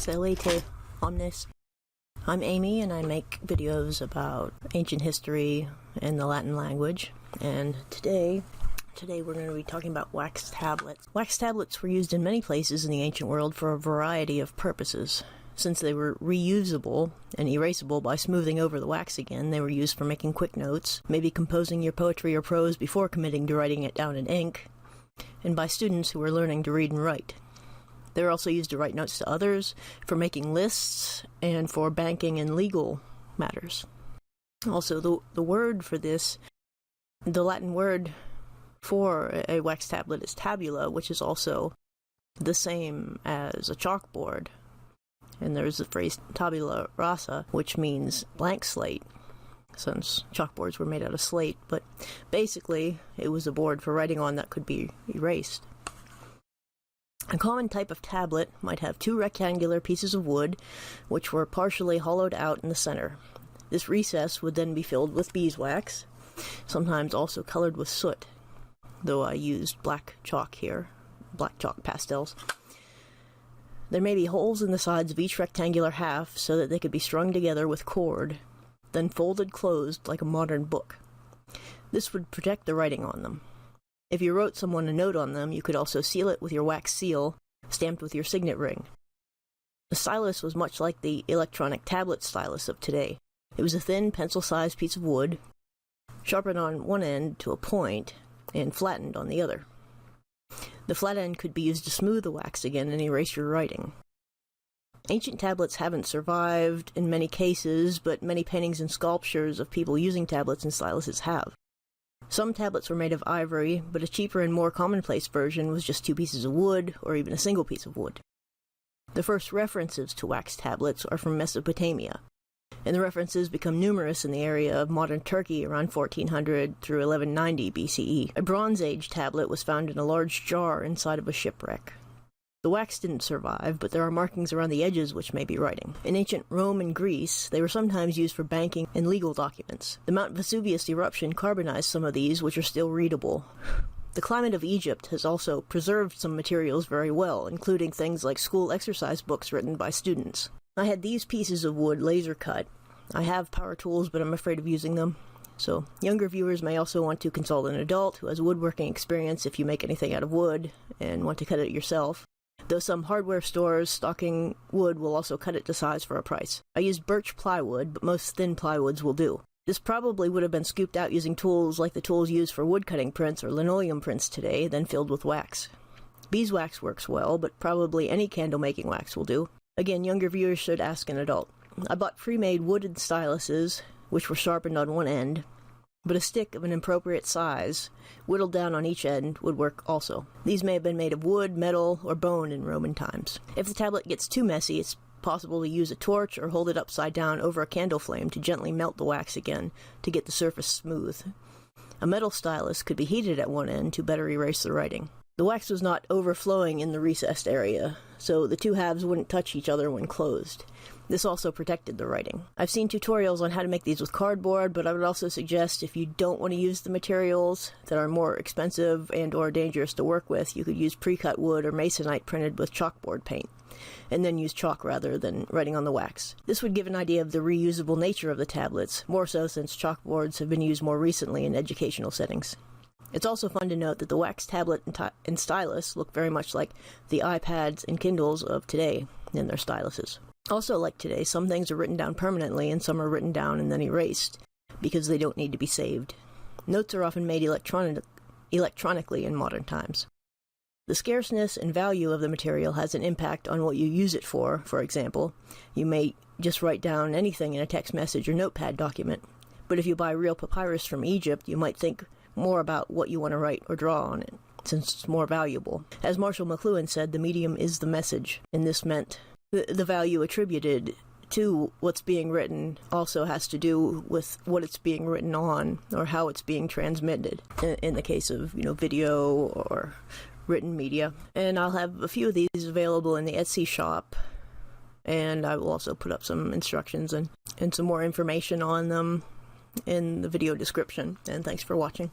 Excelete omnes. I'm Amy, and I make videos about ancient history and the Latin language. And today we're going to be talking about wax tablets. Wax tablets were used in many places in the ancient world for a variety of purposes. Since they were reusable and erasable by smoothing over the wax again, they were used for making quick notes, maybe composing your poetry or prose before committing to writing it down in ink, and by students who were learning to read and write. They were also used to write notes to others, for making lists, and for banking and legal matters. Also, the word for this, the Latin word for a wax tablet is tabula, which is also the same as a chalkboard. And there's the phrase tabula rasa, which means blank slate, since chalkboards were made out of slate, but basically it was a board for writing on that could be erased. A common type of tablet might have two rectangular pieces of wood, which were partially hollowed out in the center. This recess would then be filled with beeswax, sometimes also colored with soot, though I used black chalk here, black chalk pastels. There may be holes in the sides of each rectangular half so that they could be strung together with cord, then folded closed like a modern book. This would protect the writing on them. If you wrote someone a note on them, you could also seal it with your wax seal, stamped with your signet ring. The stylus was much like the electronic tablet stylus of today. It was a thin, pencil-sized piece of wood, sharpened on one end to a point, and flattened on the other. The flat end could be used to smooth the wax again and erase your writing. Ancient tablets haven't survived in many cases, but many paintings and sculptures of people using tablets and styluses have. Some tablets were made of ivory, but a cheaper and more commonplace version was just two pieces of wood, or even a single piece of wood. The first references to wax tablets are from Mesopotamia, and the references become numerous in the area of modern Turkey around 1400 through 1190 BCE. A Bronze Age tablet was found in a large jar inside of a shipwreck. The wax didn't survive, but there are markings around the edges which may be writing. In ancient Rome and Greece, they were sometimes used for banking and legal documents. The Mount Vesuvius eruption carbonized some of these, which are still readable. The climate of Egypt has also preserved some materials very well, including things like school exercise books written by students. I had these pieces of wood laser cut. I have power tools, but I'm afraid of using them. So, younger viewers may also want to consult an adult who has woodworking experience if you make anything out of wood and want to cut it yourself. Though some hardware stores stocking wood will also cut it to size for a price. I used birch plywood, but most thin plywoods will do. This probably would have been scooped out using tools like the tools used for woodcutting prints or linoleum prints today, then filled with wax. Beeswax works well, but probably any candle-making wax will do. Again, younger viewers should ask an adult. I bought pre-made wooden styluses, which were sharpened on one end, but a stick of an appropriate size, whittled down on each end, would work also. These may have been made of wood, metal, or bone in Roman times. If the tablet gets too messy, it's possible to use a torch or hold it upside down over a candle flame to gently melt the wax again to get the surface smooth. A metal stylus could be heated at one end to better erase the writing. The wax was not overflowing in the recessed area, so the two halves wouldn't touch each other when closed. This also protected the writing. I've seen tutorials on how to make these with cardboard, but I would also suggest if you don't want to use the materials that are more expensive and or dangerous to work with, you could use pre-cut wood or masonite printed with chalkboard paint, and then use chalk rather than writing on the wax. This would give an idea of the reusable nature of the tablets, more so since chalkboards have been used more recently in educational settings. It's also fun to note that the wax tablet and stylus look very much like the iPads and Kindles of today in their styluses. Also, like today, some things are written down permanently and some are written down and then erased because they don't need to be saved. Notes are often made electronically in modern times. The scarceness and value of the material has an impact on what you use it for. For example, you may just write down anything in a text message or notepad document, but if you buy real papyrus from Egypt, you might think more about what you want to write or draw on it, since it's more valuable. As Marshall McLuhan said, the medium is the message, and this meant the value attributed to what's being written also has to do with what it's being written on or how it's being transmitted in the case of video or written media. And I'll have a few of these available in the Etsy shop, and I will also put up some instructions and some more information on them in the video description. And thanks for watching.